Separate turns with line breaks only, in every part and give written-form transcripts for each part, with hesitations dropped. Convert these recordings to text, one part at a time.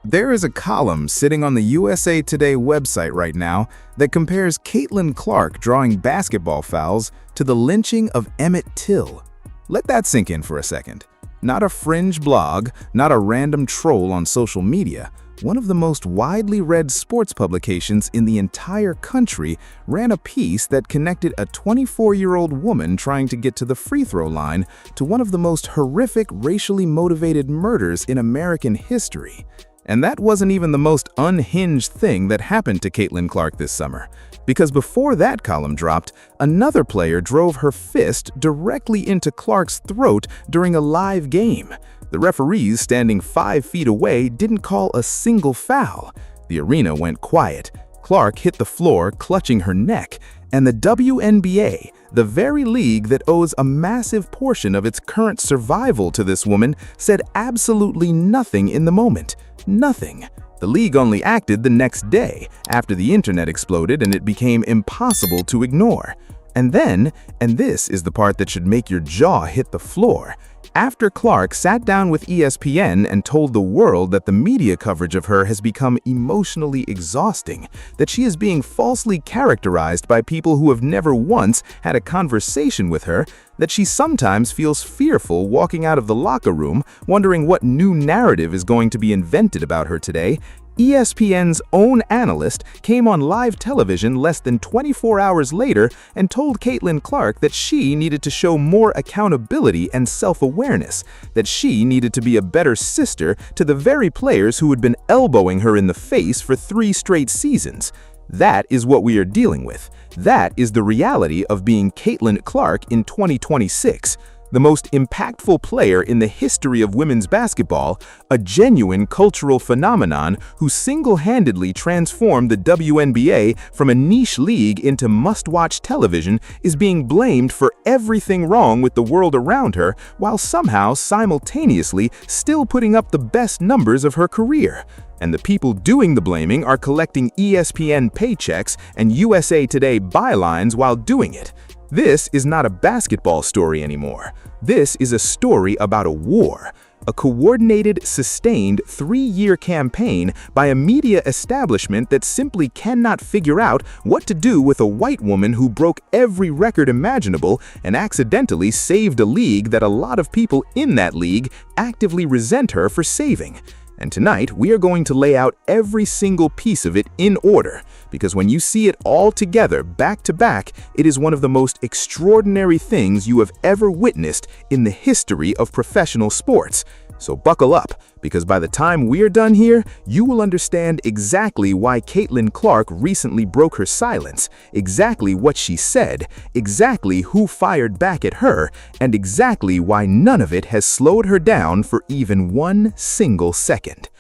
There is a column sitting on the USA Today website right now that compares Caitlin Clark drawing basketball fouls to the lynching of Emmett Till. Let that sink in for a second. Not a fringe blog, not a random troll on social media. One of the most widely read sports publications in the entire country ran a piece that connected a 24-year-old woman trying to get to the free throw line to one of the most horrific racially motivated murders in American history. And that wasn't even the most unhinged thing that happened to Caitlin Clark this summer. Because before that column dropped, another player drove her fist directly into Clark's throat during a live game. The referees standing 5 feet away didn't call a single foul. The arena went quiet. Clark hit the floor, clutching her neck, and the WNBA, the very league that owes a massive portion of its current survival to this woman, said absolutely nothing in the moment. Nothing. The league only acted the next day, after the internet exploded and it became impossible to ignore. And then, and this is the part that should make your jaw hit the floor, after Clark sat down with ESPN and told the world that the media coverage of her has become emotionally exhausting, that she is being falsely characterized by people who have never once had a conversation with her, that she sometimes feels fearful walking out of the locker room, wondering what new narrative is going to be invented about her today, ESPN's own analyst came on live television less than 24 hours later and told Caitlin Clark that she needed to show more accountability and self-awareness, that she needed to be a better sister to the very players who had been elbowing her in the face for 3 straight seasons. That is what we are dealing with. That is the reality of being Caitlin Clark in 2026. The most impactful player in the history of women's basketball, a genuine cultural phenomenon who single-handedly transformed the WNBA from a niche league into must-watch television, is being blamed for everything wrong with the world around her while somehow simultaneously still putting up the best numbers of her career. And the people doing the blaming are collecting ESPN paychecks and USA Today bylines while doing it. This is not a basketball story anymore. This is a story about a war. A coordinated, sustained 3-year campaign by a media establishment that simply cannot figure out what to do with a white woman who broke every record imaginable and accidentally saved a league that a lot of people in that league actively resent her for saving. And tonight, we are going to lay out every single piece of it in order, because when you see it all together, back to back, it is one of the most extraordinary things you have ever witnessed in the history of professional sports. So buckle up, because by the time we're done here, you will understand exactly why Caitlin Clark recently broke her silence, exactly what she said, exactly who fired back at her, and exactly why none of it has slowed her down for even 1 single second.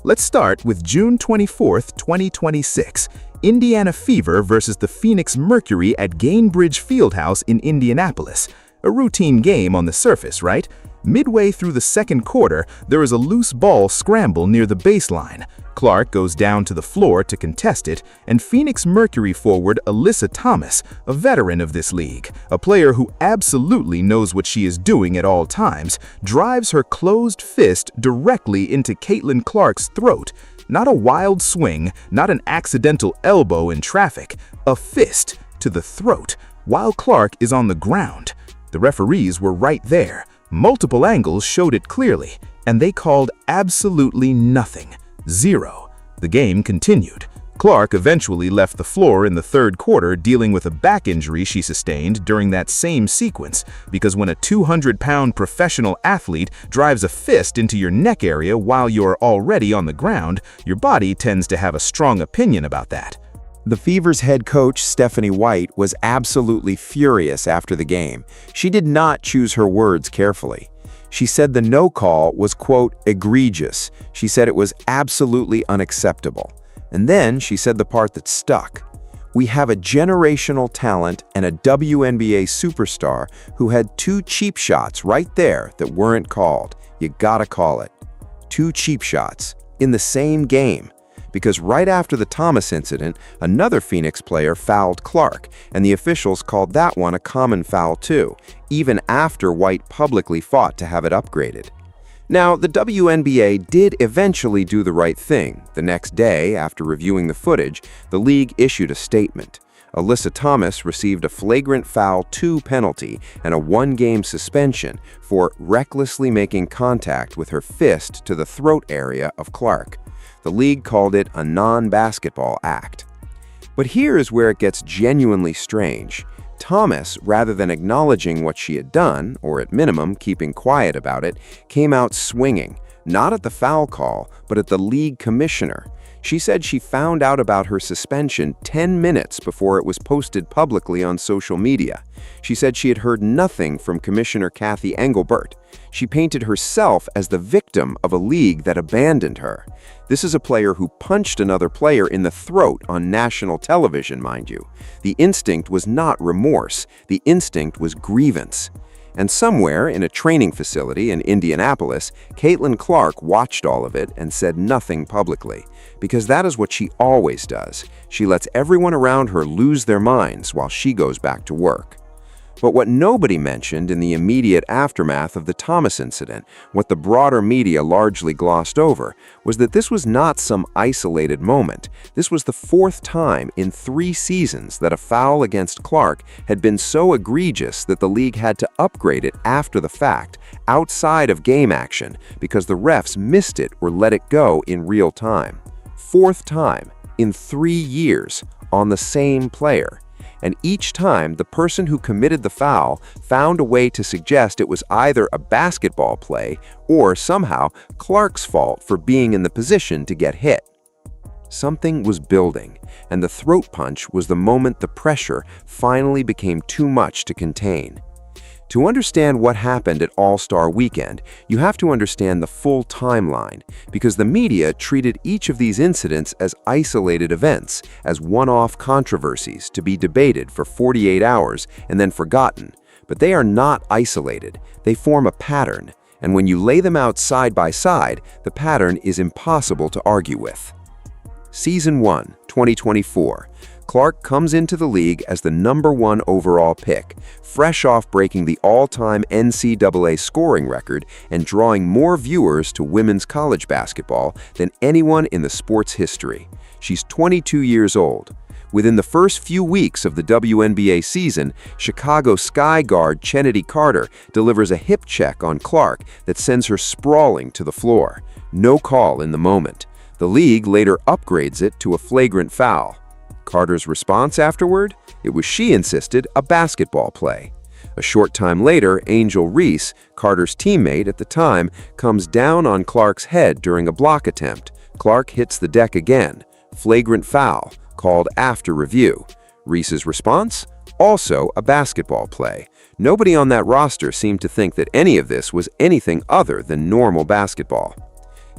Let's start with June 24, 2026. Indiana Fever versus the Phoenix Mercury at Gainbridge Fieldhouse in Indianapolis. A routine game on the surface, right? Midway through the second quarter, there is a loose ball scramble near the baseline. Clark goes down to the floor to contest it, and Phoenix Mercury forward Alyssa Thomas, a veteran of this league, a player who absolutely knows what she is doing at all times, drives her closed fist directly into Caitlin Clark's throat. Not a wild swing, not an accidental elbow in traffic, a fist to the throat, while Clark is on the ground. The referees were right there. Multiple angles showed it clearly, and they called absolutely nothing. 0. The game continued. Clark eventually left the floor in the third quarter dealing with a back injury she sustained during that same sequence, because when a 200-pound professional athlete drives a fist into your neck area while you're already on the ground, your body tends to have a strong opinion about that.
The Fever's head coach, Stephanie White, was absolutely furious after the game. She did not choose her words carefully. She said the no call was, quote, egregious. She said it was absolutely unacceptable. And then she said the part that stuck. We have a generational talent and a WNBA superstar who had 2 cheap shots right there that weren't called. You gotta call it. 2 cheap shots in the same game. Because right after the Thomas incident, another Phoenix player fouled Clark, and the officials called that one a common foul too, even after White publicly fought to have it upgraded. Now, the WNBA did eventually do the right thing. The next day, after reviewing the footage, the league issued a statement. Alyssa Thomas received a flagrant foul 2 penalty and a 1-game suspension for recklessly making contact with her fist to the throat area of Clark. The league called it a non-basketball act. But here is where it gets genuinely strange. Thomas, rather than acknowledging what she had done, or at minimum keeping quiet about it, came out swinging, not at the foul call, but at the league commissioner. She said she found out about her suspension 10 minutes before it was posted publicly on social media. She said she had heard nothing from Commissioner Kathy Engelbert. She painted herself as the victim of a league that abandoned her. This is a player who punched another player in the throat on national television, mind you. The instinct was not remorse. The instinct was grievance. And somewhere in a training facility in Indianapolis, Caitlin Clark watched all of it and said nothing publicly. Because that is what she always does. She lets everyone around her lose their minds while she goes back to work. But what nobody mentioned in the immediate aftermath of the Thomas incident, what the broader media largely glossed over, was that this was not some isolated moment. This was the 4th time in 3 seasons that a foul against Clark had been so egregious that the league had to upgrade it after the fact, outside of game action, because the refs missed it or let it go in real time. 4th time in 3 years on the same player. And each time, the person who committed the foul found a way to suggest it was either a basketball play or somehow Clark's fault for being in the position to get hit. Something was building, and the throat punch was the moment the pressure finally became too much to contain. To understand what happened at All-Star Weekend, you have to understand the full timeline, because the media treated each of these incidents as isolated events, as one-off controversies to be debated for 48 hours and then forgotten. But they are not isolated. They form a pattern, and when you lay them out side by side, the pattern is impossible to argue with. Season 1, 2024. Clark comes into the league as the #1 overall pick, fresh off breaking the all-time NCAA scoring record and drawing more viewers to women's college basketball than anyone in the sport's history. She's 22 years old. Within the first few weeks of the WNBA season, Chicago Sky guard Chennedy Carter delivers a hip check on Clark that sends her sprawling to the floor. No call in the moment. The league later upgrades it to a flagrant foul. Carter's response afterward? It was, she insisted, a basketball play. A short time later, Angel Reese, Carter's teammate at the time, comes down on Clark's head during a block attempt. Clark hits the deck again. Flagrant foul, called after review. Reese's response? Also a basketball play. Nobody on that roster seemed to think that any of this was anything other than normal basketball.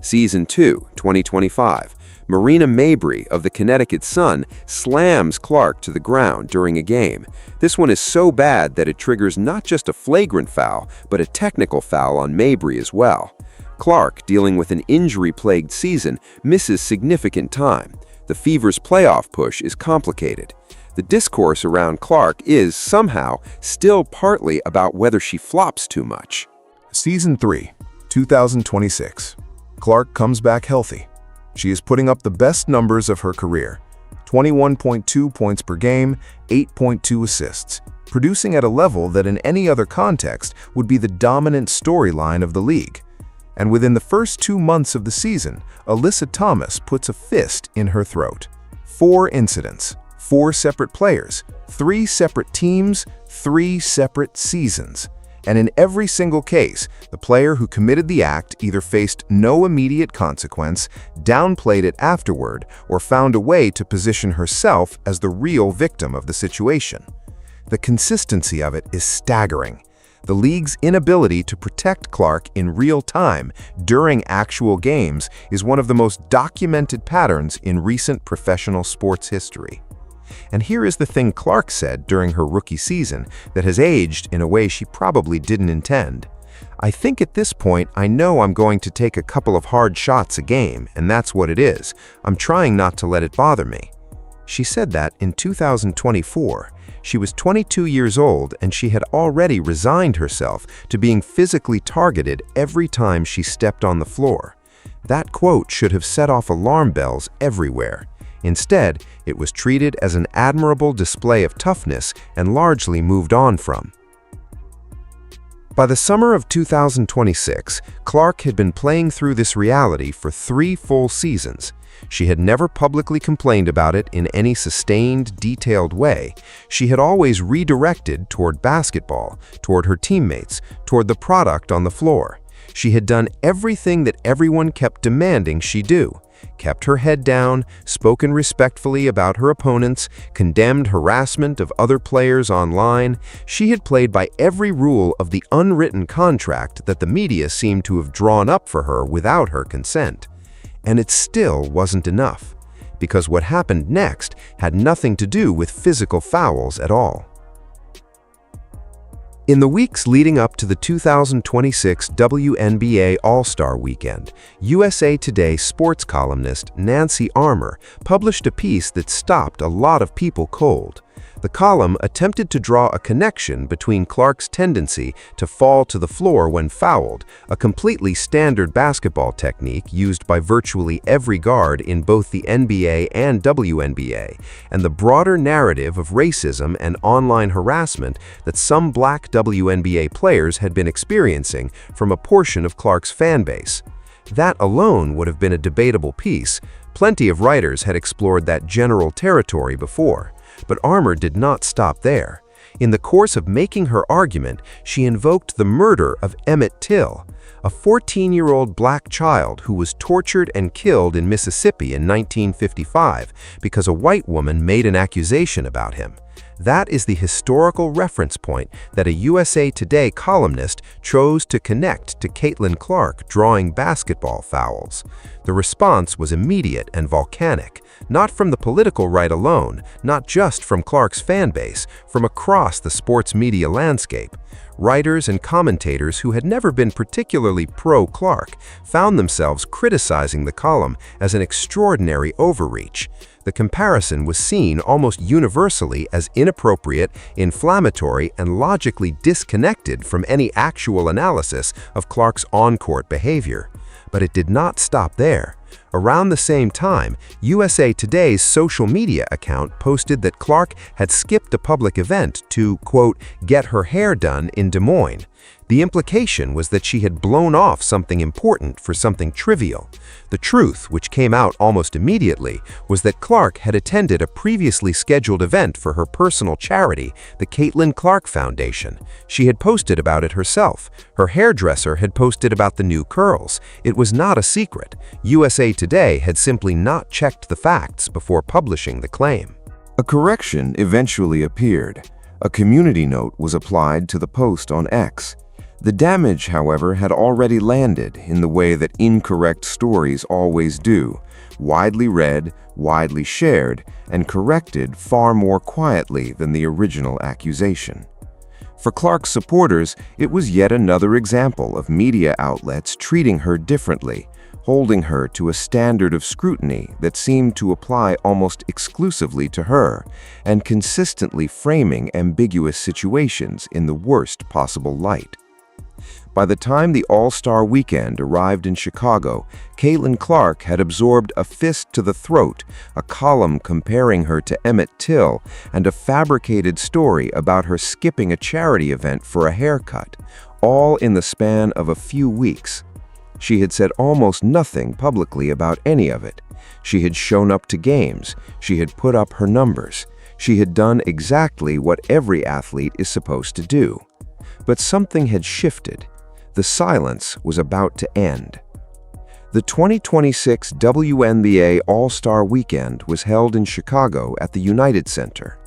Season 2, 2025. Marina Mabrey of the Connecticut Sun slams Clark to the ground during a game. This one is so bad that it triggers not just a flagrant foul, but a technical foul on Mabrey as well. Clark, dealing with an injury-plagued season, misses significant time. The Fever's playoff push is complicated. The discourse around Clark is, somehow, still partly about whether she flops too much.
Season 3, 2026. Clark comes back healthy. She is putting up the best numbers of her career, 21.2 points per game, 8.2 assists, producing at a level that in any other context would be the dominant storyline of the league. And within the first 2 months of the season, Alyssa Thomas puts a fist in her throat. 4 incidents, 4 separate players, 3 separate teams, 3 separate seasons. And in every single case, the player who committed the act either faced no immediate consequence, downplayed it afterward, or found a way to position herself as the real victim of the situation. The consistency of it is staggering. The league's inability to protect Clark in real time during actual games is one of the most documented patterns in recent professional sports history. And here is the thing Clark said during her rookie season that has aged in a way she probably didn't intend. "I think at this point I know I'm going to take a couple of hard shots a game, and that's what it is. I'm trying not to let it bother me." She said that in 2024.
She was 22 years old and she had already resigned herself to being physically targeted every time she stepped on the floor. That quote should have set off alarm bells everywhere. Instead, it was treated as an admirable display of toughness and largely moved on from. By the summer of 2026, Clark had been playing through this reality for 3 full seasons. She had never publicly complained about it in any sustained, detailed way. She had always redirected toward basketball, toward her teammates, toward the product on the floor. She had done everything that everyone kept demanding she do. Kept her head down, spoken respectfully about her opponents, condemned harassment of other players online. She had played by every rule of the unwritten contract that the media seemed to have drawn up for her without her consent. And it still wasn't enough, because what happened next had nothing to do with physical fouls at all. In the weeks leading up to the 2026 WNBA All-Star Weekend, USA Today sports columnist Nancy Armour published a piece that stopped a lot of people cold. The column attempted to draw a connection between Clark's tendency to fall to the floor when fouled, a completely standard basketball technique used by virtually every guard in both the NBA and WNBA, and the broader narrative of racism and online harassment that some black WNBA players had been experiencing from a portion of Clark's fan base. That alone would have been a debatable piece. Plenty of writers had explored that general territory before. But Armour did not stop there. In the course of making her argument, she invoked the murder of Emmett Till, a 14-year-old black child who was tortured and killed in Mississippi in 1955 because a white woman made an accusation about him. That is the historical reference point that a USA Today columnist chose to connect to Caitlin Clark drawing basketball fouls. The response was immediate and volcanic, not from the political right alone, not just from Clark's fan base, from across the sports media landscape. Writers and commentators who had never been particularly pro-Clark found themselves criticizing the column as an extraordinary overreach. The comparison was seen almost universally as inappropriate, inflammatory, and logically disconnected from any actual analysis of Clark's on-court behavior. But it did not stop there. Around the same time, USA Today's social media account posted that Clark had skipped a public event to, quote, get her hair done in Des Moines. The implication was that she had blown off something important for something trivial. The truth, which came out almost immediately, was that Clark had attended a previously scheduled event for her personal charity, the Caitlin Clark Foundation. She had posted about it herself. Her hairdresser had posted about the new curls. It was not a secret. USA Today had simply not checked the facts before publishing the claim.
A correction eventually appeared. A community note was applied to the post on X. The damage, however, had already landed in the way that incorrect stories always do, widely read, widely shared, and corrected far more quietly than the original accusation. For Clark's supporters, it was yet another example of media outlets treating her differently, holding her to a standard of scrutiny that seemed to apply almost exclusively to her, and consistently framing ambiguous situations in the worst possible light. By the time the All-Star Weekend arrived in Chicago, Caitlin Clark had absorbed a fist to the throat, a column comparing her to Emmett Till, and a fabricated story about her skipping a charity event for a haircut, all in the span of a few weeks. She had said almost nothing publicly about any of it. She had shown up to games. She had put up her numbers. She had done exactly what every athlete is supposed to do. But something had shifted. The silence was about to end. The 2026 WNBA All-Star Weekend was held in Chicago at the United Center.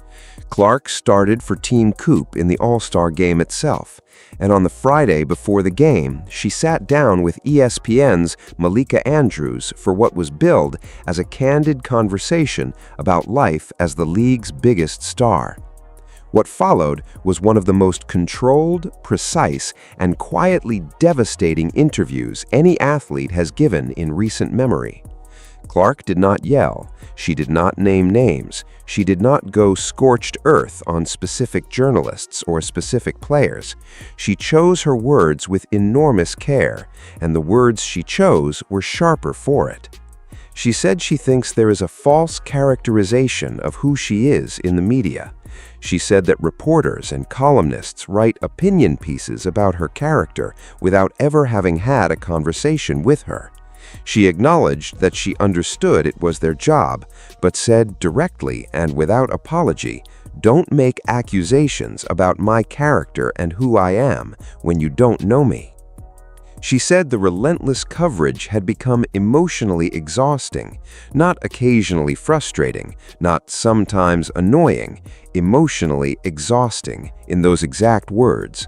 Clark started for Team Coop in the All-Star game itself, and on the Friday before the game, she sat down with ESPN's Malika Andrews for what was billed as a candid conversation about life as the league's biggest star. What followed was one of the most controlled, precise, and quietly devastating interviews any athlete has given in recent memory. Clark did not yell. She did not name names. She did not go scorched earth on specific journalists or specific players. She chose her words with enormous care, and the words she chose were sharper for it. She said she thinks there is a false characterization of who she is in the media. She said that reporters and columnists write opinion pieces about her character without ever having had a conversation with her. She acknowledged that she understood it was their job, but said directly and without apology, "Don't make accusations about my character and who I am when you don't know me." She said the relentless coverage had become emotionally exhausting, not occasionally frustrating, not sometimes annoying, emotionally exhausting in those exact words.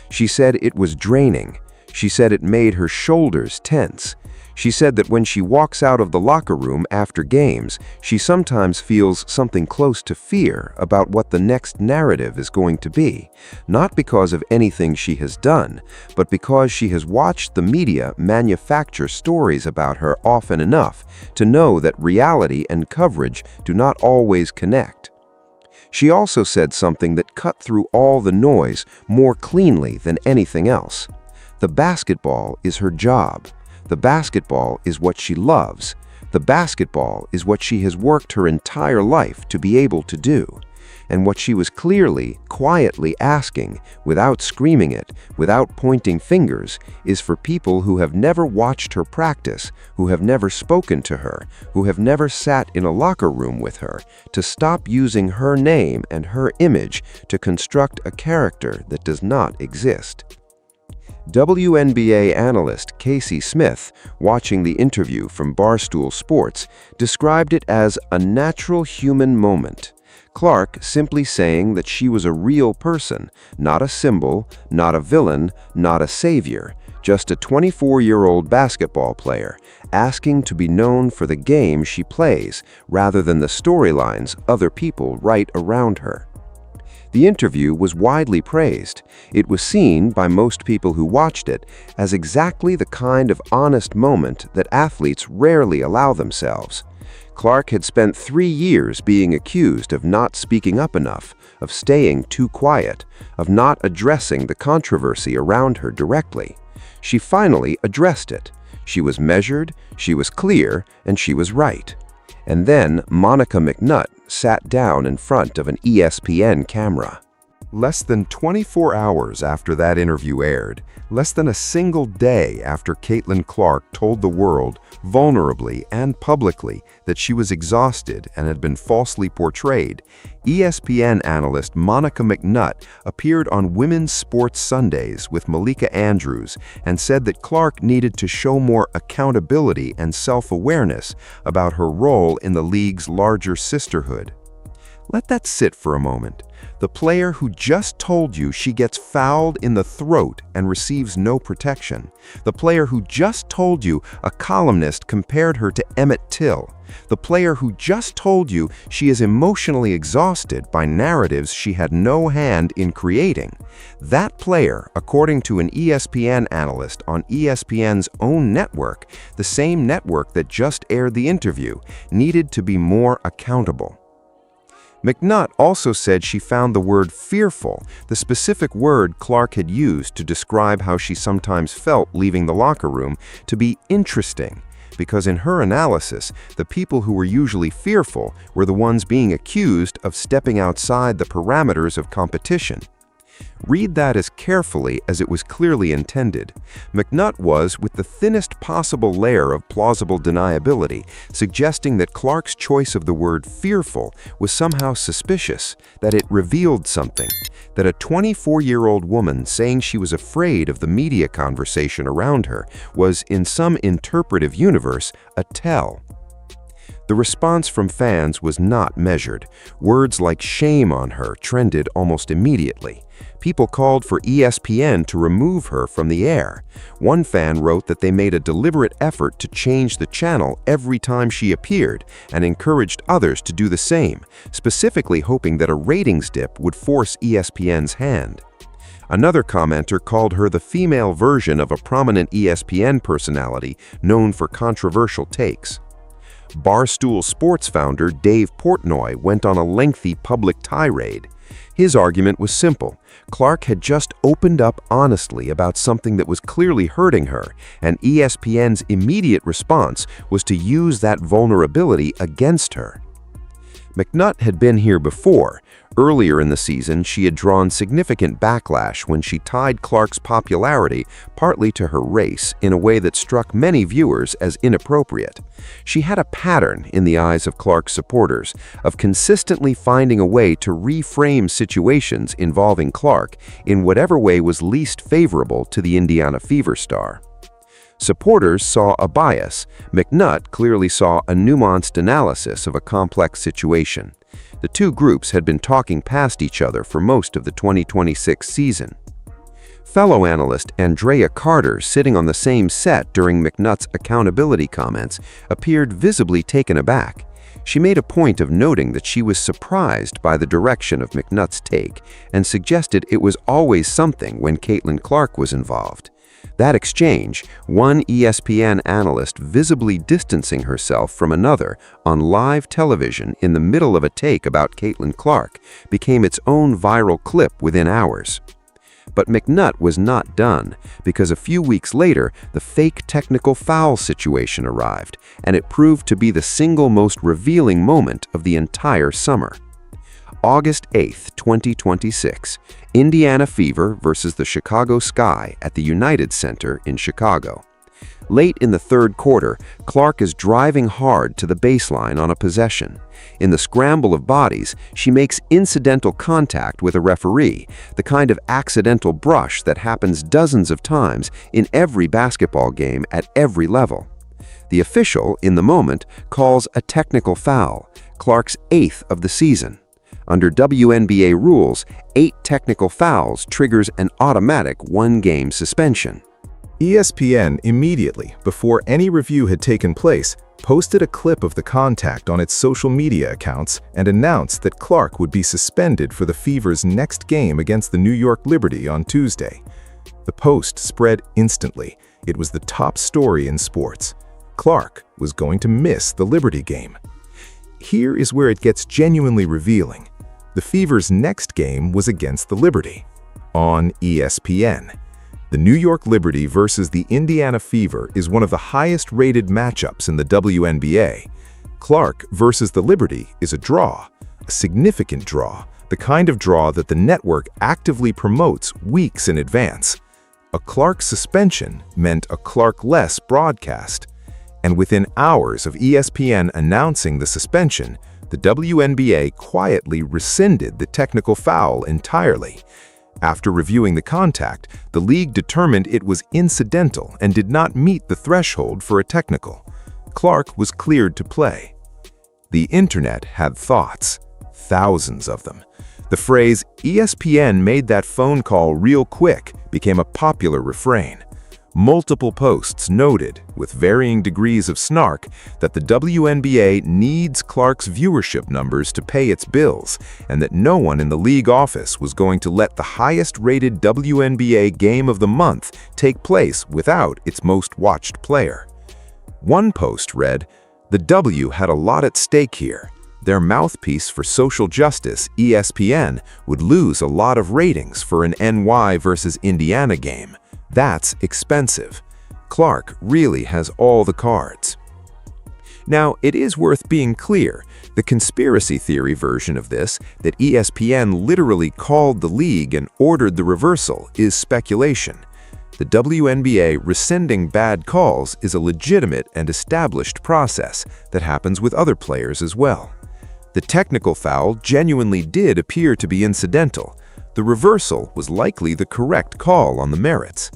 She said it was draining. She said it made her shoulders tense. She said that when she walks out of the locker room after games, she sometimes feels something close to fear about what the next narrative is going to be, not because of anything she has done, but because she has watched the media manufacture stories about her often enough to know that reality and coverage do not always connect. She also said something that cut through all the noise more cleanly than anything else. The basketball is her job. The basketball is what she loves. The basketball is what she has worked her entire life to be able to do. And what she was clearly, quietly asking, without screaming it, without pointing fingers, is for people who have never watched her practice, who have never spoken to her, who have never sat in a locker room with her, to stop using her name and her image to construct a character that does not exist. WNBA analyst Casey Smith, watching the interview from Barstool Sports, described it as a natural human moment. Clark simply saying that she was a real person, not a symbol, not a villain, not a savior, just a 24-year-old basketball player, asking to be known for the game she plays rather than the storylines other people write around her. The interview was widely praised. It was seen by most people who watched it as exactly the kind of honest moment that athletes rarely allow themselves. Clark had spent 3 years being accused of not speaking up enough, of staying too quiet, of not addressing the controversy around her directly. She finally addressed it. She was measured, she was clear, and she was right. And then Monica McNutt sat down in front of an ESPN camera.
Less than 24 hours after that interview aired, less than a single day after Caitlin Clark told the world, vulnerably and publicly, that she was exhausted and had been falsely portrayed, ESPN analyst Monica McNutt appeared on Women's Sports Sundays with Malika Andrews and said that Clark needed to show more accountability and self-awareness about her role in the league's larger sisterhood. Let that sit for a moment. The player who just told you she gets fouled in the throat and receives no protection. The player who just told you a columnist compared her to Emmett Till. The player who just told you she is emotionally exhausted by narratives she had no hand in creating. That player, according to an ESPN analyst on ESPN's own network, the same network that just aired the interview, needed to be more accountable. McNutt also said she found the word fearful, the specific word Clark had used to describe how she sometimes felt leaving the locker room, to be interesting, because in her analysis, the people who were usually fearful were the ones being accused of stepping outside the parameters of competition. Read that as carefully as it was clearly intended. McNutt was, with the thinnest possible layer of plausible deniability, suggesting that Clark's choice of the word fearful was somehow suspicious, that it revealed something, that a 24-year-old woman saying she was afraid of the media conversation around her was, in some interpretive universe, a tell. The response from fans was not measured. Words like shame on her trended almost immediately. People called for ESPN to remove her from the air. One fan wrote that they made a deliberate effort to change the channel every time she appeared and encouraged others to do the same, specifically hoping that a ratings dip would force ESPN's hand. Another commenter called her the female version of a prominent ESPN personality known for controversial takes. Barstool Sports founder Dave Portnoy went on a lengthy public tirade. His argument was simple. Clark had just opened up honestly about something that was clearly hurting her, and ESPN's immediate response was to use that vulnerability against her. McNutt had been here before. Earlier in the season, she had drawn significant backlash when she tied Clark's popularity partly to her race in a way that struck many viewers as inappropriate. She had a pattern, in the eyes of Clark's supporters, of consistently finding a way to reframe situations involving Clark in whatever way was least favorable to the Indiana Fever star. Supporters saw a bias. McNutt clearly saw a nuanced analysis of a complex situation. The two groups had been talking past each other for most of the 2026 season. Fellow analyst Andrea Carter, sitting on the same set during McNutt's accountability comments, appeared visibly taken aback. She made a point of noting that she was surprised by the direction of McNutt's take and suggested it was always something when Caitlin Clark was involved. That exchange, one ESPN analyst visibly distancing herself from another on live television in the middle of a take about Caitlin Clark, became its own viral clip within hours. But McNutt was not done, because a few weeks later, the fake technical foul situation arrived, and it proved to be the single most revealing moment of the entire summer. August 8, 2026, Indiana Fever versus the Chicago Sky at the United Center in Chicago. Late in the third quarter, Clark is driving hard to the baseline on a possession. In the scramble of bodies, she makes incidental contact with a referee, the kind of accidental brush that happens dozens of times in every basketball game at every level. The official, in the moment, calls a technical foul, Clark's 8th of the season. Under WNBA rules, 8 technical fouls triggers an automatic one-game suspension.
ESPN immediately, before any review had taken place, posted a clip of the contact on its social media accounts and announced that Clark would be suspended for the Fever's next game against the New York Liberty on Tuesday. The post spread instantly. It was the top story in sports. Clark was going to miss the Liberty game. Here is where it gets genuinely revealing. The Fever's next game was against the Liberty on ESPN. The New York Liberty versus the Indiana Fever is one of the highest-rated matchups in the WNBA. Clark versus the Liberty is a draw, a significant draw, the kind of draw that the network actively promotes weeks in advance. A Clark suspension meant a Clark-less broadcast. And within hours of ESPN announcing the suspension, the WNBA quietly rescinded the technical foul entirely. After reviewing the contact, the league determined it was incidental and did not meet the threshold for a technical. Clark was cleared to play. The internet had thoughts, thousands of them. The phrase, "ESPN made that phone call real quick," became a popular refrain. Multiple posts noted, with varying degrees of snark, that the WNBA needs Clark's viewership numbers to pay its bills, and that no one in the league office was going to let the highest-rated WNBA game of the month take place without its most-watched player. One post read, "The W had a lot at stake here. Their mouthpiece for social justice, ESPN, would lose a lot of ratings for an NY versus Indiana game. That's expensive. Clark really has all the cards." Now, it is worth being clear, the conspiracy theory version of this, that ESPN literally called the league and ordered the reversal, is speculation. The WNBA rescinding bad calls is a legitimate and established process that happens with other players as well. The technical foul genuinely did appear to be incidental. The reversal was likely the correct call on the merits.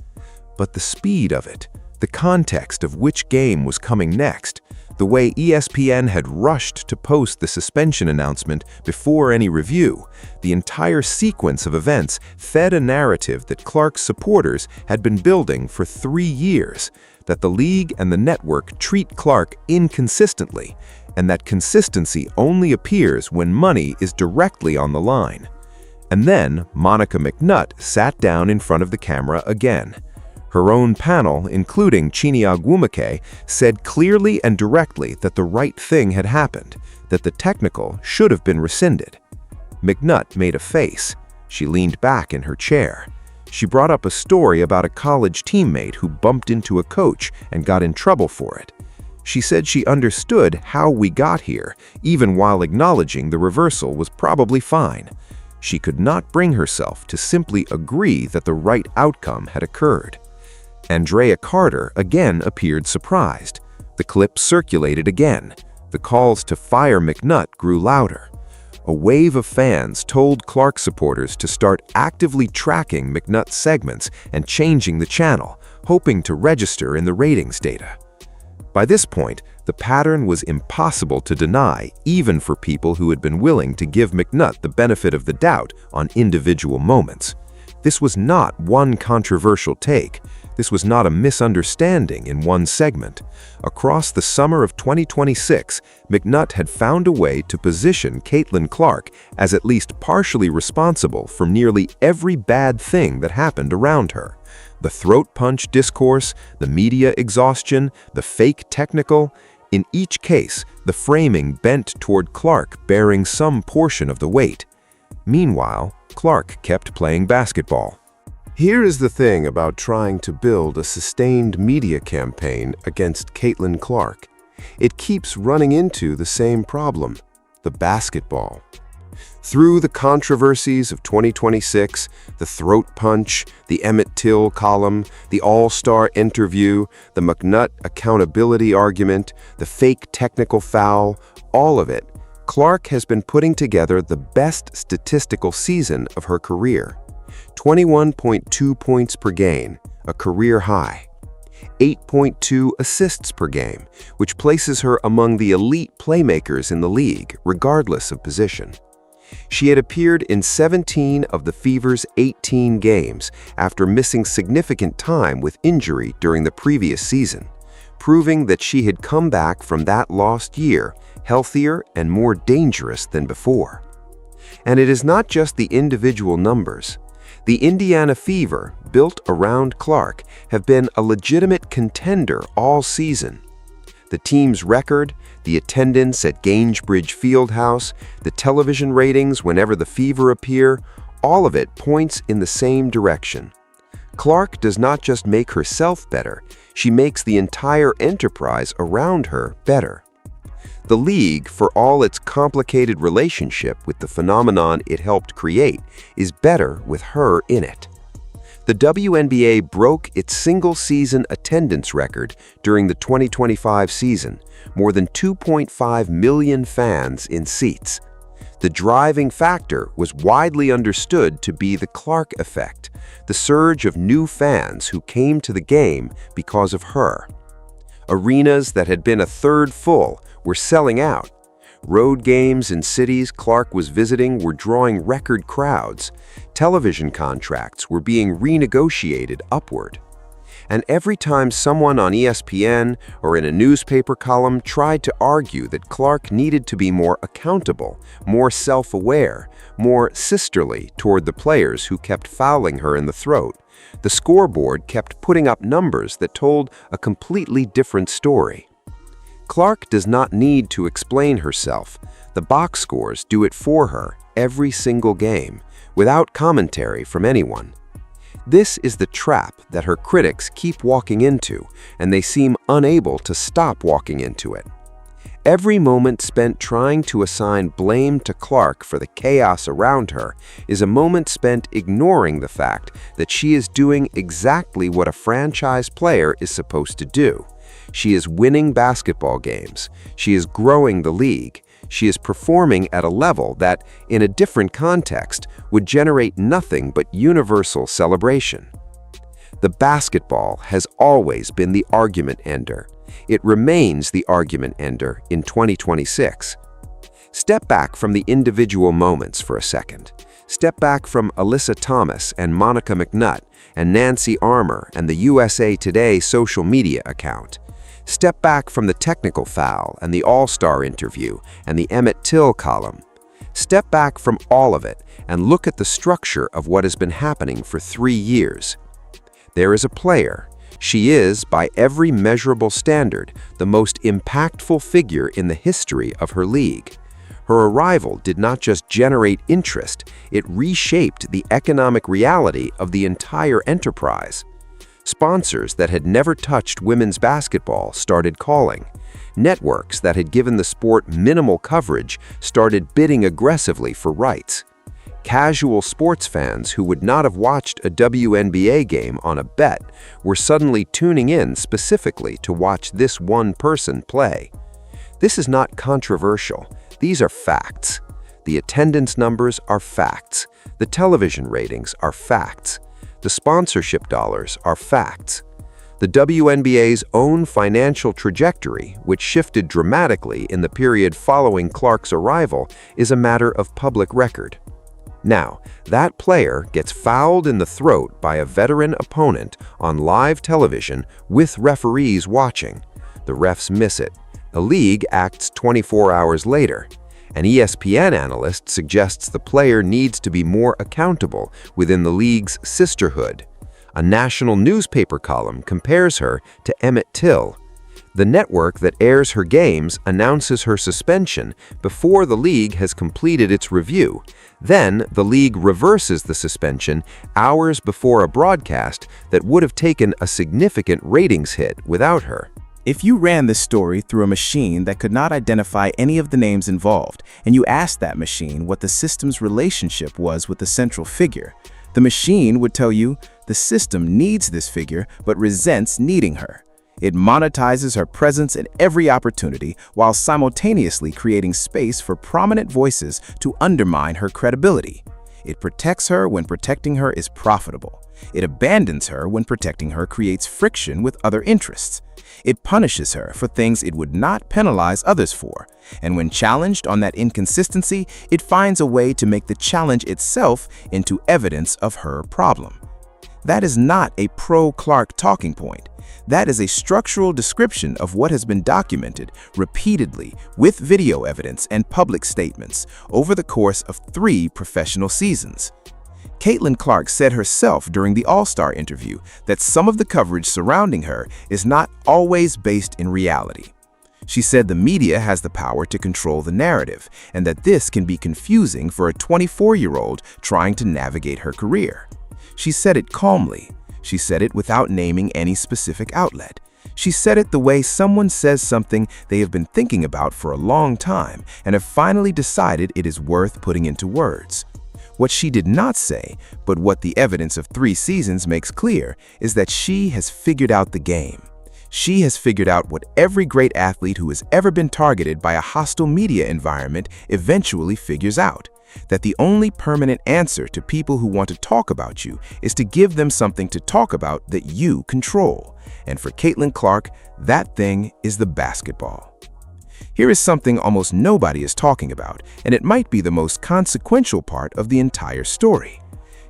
But the speed of it, the context of which game was coming next, the way ESPN had rushed to post the suspension announcement before any review, the entire sequence of events fed a narrative that Clark's supporters had been building for 3 years, that the league and the network treat Clark inconsistently, and that consistency only appears when money is directly on the line. And then Monica McNutt sat down in front of the camera again.
Her own panel, including Chinyere Agwumike, said clearly and directly that the right thing had happened, that the technical should have been rescinded. McNutt made a face. She leaned back in her chair. She brought up a story about a college teammate who bumped into a coach and got in trouble for it. She said she understood how we got here, even while acknowledging the reversal was probably fine. She could not bring herself to simply agree that the right outcome had occurred. Andrea Carter again appeared surprised. The clip circulated again. The calls to fire McNutt grew louder. A wave of fans told Clark supporters to start actively tracking McNutt's segments and changing the channel, hoping to register in the ratings data. By this point, the pattern was impossible to deny, even for people who had been willing to give McNutt the benefit of the doubt on individual moments. This was not one controversial take. This was not a misunderstanding in one segment. Across the summer of 2026, McNutt had found a way to position Caitlin Clark as at least partially responsible for nearly every bad thing that happened around her. The throat punch discourse, the media exhaustion, the fake technical. In each case, the framing bent toward Clark bearing some portion of the weight. Meanwhile, Clark kept playing basketball.
Here is the thing about trying to build a sustained media campaign against Caitlin Clark. It keeps running into the same problem, the basketball. Through the controversies of 2026, the throat punch, the Emmett Till column, the All-Star interview, the McNutt accountability argument, the fake technical foul, all of it, Clark has been putting together the best statistical season of her career. 21.2 points per game, a career high. 8.2 assists per game, which places her among the elite playmakers in the league, regardless of position. She had appeared in 17 of the Fever's 18 games after missing significant time with injury during the previous season, proving that she had come back from that lost year healthier and more dangerous than before. And it is not just the individual numbers. The Indiana Fever, built around Clark, have been a legitimate contender all season. The team's record, the attendance at Gainsbridge Fieldhouse, the television ratings whenever the Fever appear, all of it points in the same direction. Clark does not just make herself better, she makes the entire enterprise around her better. The league, for all its complicated relationship with the phenomenon it helped create, is better with her in it. The WNBA broke its single-season attendance record during the 2025 season, more than 2.5 million fans in seats. The driving factor was widely understood to be the Clark effect, the surge of new fans who came to the game because of her. Arenas that had been a third full were selling out. Road games in cities Clark was visiting were drawing record crowds. Television contracts were being renegotiated upward. And every time someone on ESPN or in a newspaper column tried to argue that Clark needed to be more accountable, more self-aware, more sisterly toward the players who kept fouling her in the throat, the scoreboard kept putting up numbers that told a completely different story. Clark does not need to explain herself. The box scores do it for her every single game, without commentary from anyone. This is the trap that her critics keep walking into, and they seem unable to stop walking into it. Every moment spent trying to assign blame to Clark for the chaos around her is a moment spent ignoring the fact that she is doing exactly what a franchise player is supposed to do. She is winning basketball games. She is growing the league. She is performing at a level that, in a different context, would generate nothing but universal celebration. The basketball has always been the argument ender. It remains the argument ender in 2026. Step back from the individual moments for a second. Step back from Alyssa Thomas and Monica McNutt and Nancy Armour and the USA Today social media account. Step back from the technical foul and the All-Star interview and the Emmett Till column. Step back from all of it and look at the structure of what has been happening for 3 years.
There is a player. She is, by every measurable standard, the most impactful figure in the history of her league. Her arrival did not just generate interest, it reshaped the economic reality of the entire enterprise. Sponsors that had never touched women's basketball started calling. Networks that had given the sport minimal coverage started bidding aggressively for rights. Casual sports fans who would not have watched a WNBA game on a bet were suddenly tuning in specifically to watch this one person play. This is not controversial. These are facts. The attendance numbers are facts. The television ratings are facts. The sponsorship dollars are facts. The WNBA's own financial trajectory, which shifted dramatically in the period following Clark's arrival, is a matter of public record. Now, that player gets fouled in the throat by a veteran opponent on live television with referees watching. The refs miss it. The league acts 24 hours later. An ESPN analyst suggests the player needs to be more accountable within the league's sisterhood. A national newspaper column compares her to Emmett Till. The network that airs her games announces her suspension before the league has completed its review. Then, the league reverses the suspension hours before a broadcast that would have taken a significant ratings hit without her.
If you ran this story through a machine that could not identify any of the names involved, and you asked that machine what the system's relationship was with the central figure, the machine would tell you the system needs this figure but resents needing her. It monetizes her presence at every opportunity while simultaneously creating space for prominent voices to undermine her credibility. It protects her when protecting her is profitable. It abandons her when protecting her creates friction with other interests. It punishes her for things it would not penalize others for. And when challenged on that inconsistency, it finds a way to make the challenge itself into evidence of her problem. That is not a pro-Clark talking point. That is a structural description of what has been documented repeatedly with video evidence and public statements over the course of 3 professional seasons. Caitlin Clark said herself during the All-Star interview that some of the coverage surrounding her is not always based in reality. She said the media has the power to control the narrative and that this can be confusing for a 24-year-old trying to navigate her career. She said it calmly. She said it without naming any specific outlet. She said it the way someone says something they have been thinking about for a long time and have finally decided it is worth putting into words. What she did not say, but what the evidence of 3 seasons makes clear, is that she has figured out the game. She has figured out what every great athlete who has ever been targeted by a hostile media environment eventually figures out. That the only permanent answer to people who want to talk about you is to give them something to talk about that you control. And for Caitlin Clark, that thing is the basketball. Here is something almost nobody is talking about, and it might be the most consequential part of the entire story.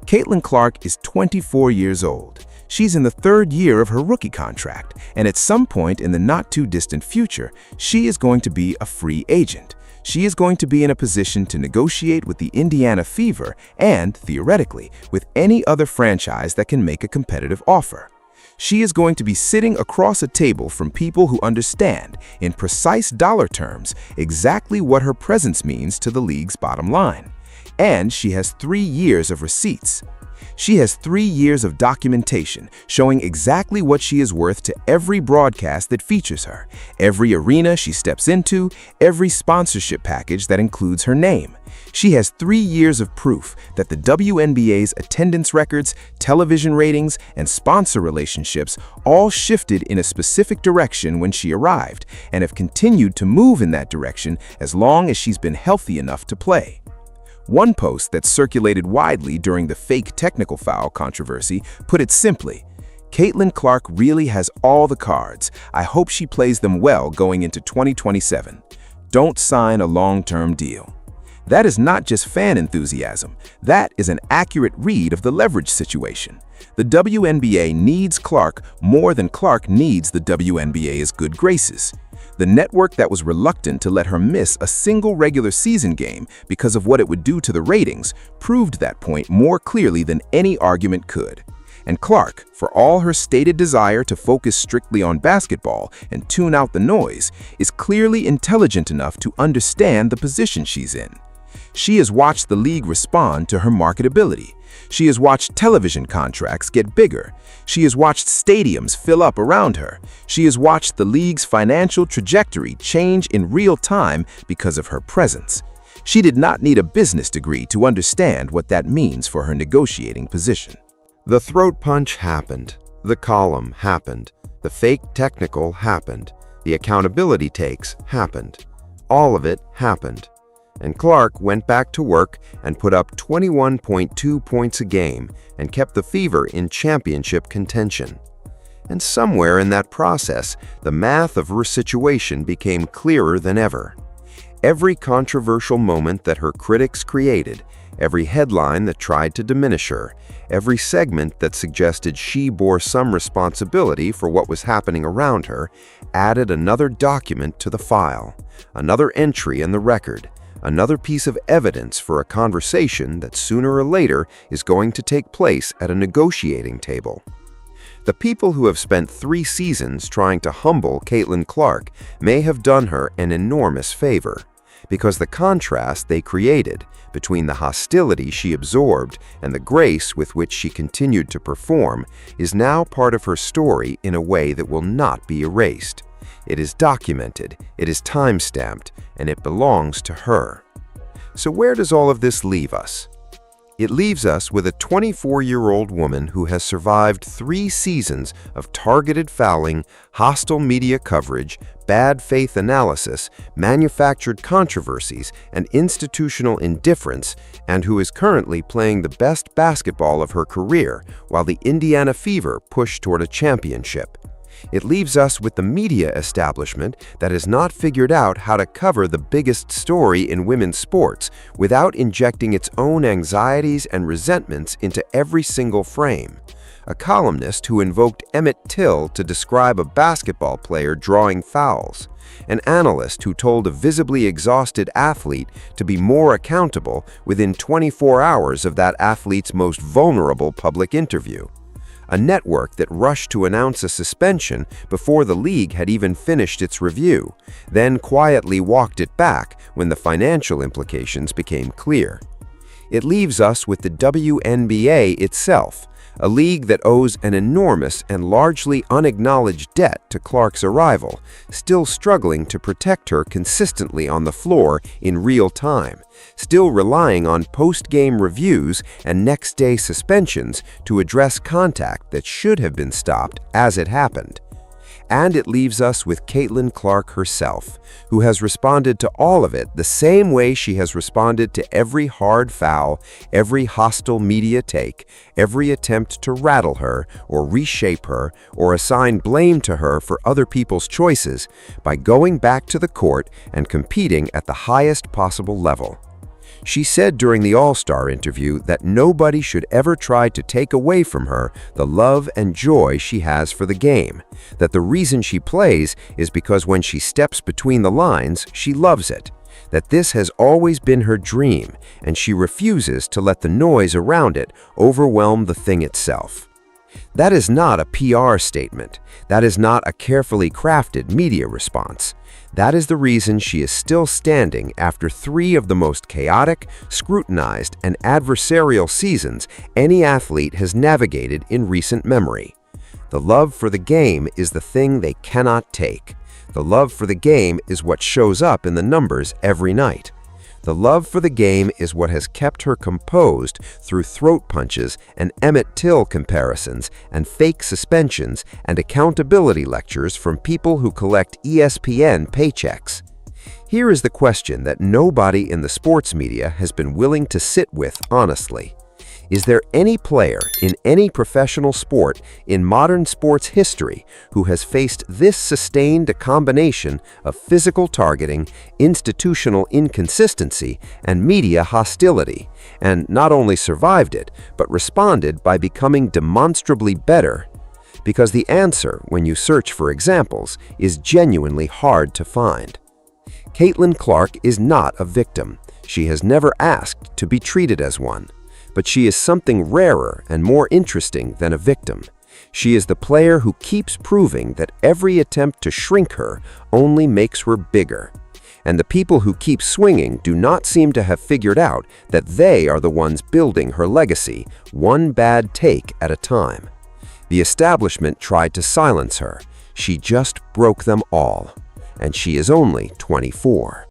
Caitlin Clark is 24 years old. She's in the 3rd year of her rookie contract, and at some point in the not-too-distant future, she is going to be a free agent. She is going to be in a position to negotiate with the Indiana Fever and, theoretically, with any other franchise that can make a competitive offer. She is going to be sitting across a table from people who understand, in precise dollar terms, exactly what her presence means to the league's bottom line. And she has 3 years of receipts. She has 3 years of documentation showing exactly what she is worth to every broadcast that features her, every arena she steps into, every sponsorship package that includes her name. She has 3 years of proof that the WNBA's attendance records, television ratings, and sponsor relationships all shifted in a specific direction when she arrived and have continued to move in that direction as long as she's been healthy enough to play. One post that circulated widely during the fake technical foul controversy put it simply, "Caitlin Clark really has all the cards. I hope she plays them well going into 2027. Don't sign a long-term deal." That is not just fan enthusiasm. That is an accurate read of the leverage situation. The WNBA needs Clark more than Clark needs the WNBA's good graces. The network that was reluctant to let her miss a single regular season game because of what it would do to the ratings proved that point more clearly than any argument could. And Clark, for all her stated desire to focus strictly on basketball and tune out the noise, is clearly intelligent enough to understand the position she's in. She has watched the league respond to her marketability. She has watched television contracts get bigger. She has watched stadiums fill up around her. She has watched the league's financial trajectory change in real time because of her presence. She did not need a business degree to understand what that means for her negotiating position.
The throat punch happened. The column happened. The fake technical happened. The accountability takes happened. All of it happened. And Clark went back to work and put up 21.2 points a game and kept the Fever in championship contention. And somewhere in that process, the math of her situation became clearer than ever. Every controversial moment that her critics created, every headline that tried to diminish her, every segment that suggested she bore some responsibility for what was happening around her, added another document to the file, another entry in the record, another piece of evidence for a conversation that sooner or later is going to take place at a negotiating table. The people who have spent 3 seasons trying to humble Caitlin Clark may have done her an enormous favor, because the contrast they created between the hostility she absorbed and the grace with which she continued to perform is now part of her story in a way that will not be erased. It is documented, it is time-stamped, and it belongs to her. So where does all of this leave us? It leaves us with a 24-year-old woman who has survived 3 seasons of targeted fouling, hostile media coverage, bad faith analysis, manufactured controversies, and institutional indifference, and who is currently playing the best basketball of her career while the Indiana Fever push toward a championship. It leaves us with the media establishment that has not figured out how to cover the biggest story in women's sports without injecting its own anxieties and resentments into every single frame. A columnist who invoked Emmett Till to describe a basketball player drawing fouls. An analyst who told a visibly exhausted athlete to be more accountable within 24 hours of that athlete's most vulnerable public interview. A network that rushed to announce a suspension before the league had even finished its review, then quietly walked it back when the financial implications became clear. It leaves us with the WNBA itself, a league that owes an enormous and largely unacknowledged debt to Clark's arrival, still struggling to protect her consistently on the floor in real time, still relying on post-game reviews and next-day suspensions to address contact that should have been stopped as it happened. And it leaves us with Caitlin Clark herself, who has responded to all of it the same way she has responded to every hard foul, every hostile media take, every attempt to rattle her or reshape her or assign blame to her for other people's choices, by going back to the court and competing at the highest possible level. She said during the All-Star interview that nobody should ever try to take away from her the love and joy she has for the game, that the reason she plays is because when she steps between the lines, she loves it, that this has always been her dream, and she refuses to let the noise around it overwhelm the thing itself. That is not a PR statement. That is not a carefully crafted media response. That is the reason she is still standing after 3 of the most chaotic, scrutinized, and adversarial seasons any athlete has navigated in recent memory. The love for the game is the thing they cannot take. The love for the game is what shows up in the numbers every night. The love for the game is what has kept her composed through throat punches and Emmett Till comparisons and fake suspensions and accountability lectures from people who collect ESPN paychecks. Here is the question that nobody in the sports media has been willing to sit with honestly. Is there any player in any professional sport in modern sports history who has faced this sustained a combination of physical targeting, institutional inconsistency, and media hostility, and not only survived it, but responded by becoming demonstrably better? Because the answer, when you search for examples, is genuinely hard to find. Caitlin Clark is not a victim. She has never asked to be treated as one.
but she is something rarer and more interesting than a victim. She is the player who keeps proving that every attempt to shrink her only makes her bigger. And the people who keep swinging do not seem to have figured out that they are the ones building her legacy, one bad take at a time. The establishment tried to silence her. She just broke them all. And she is only 24.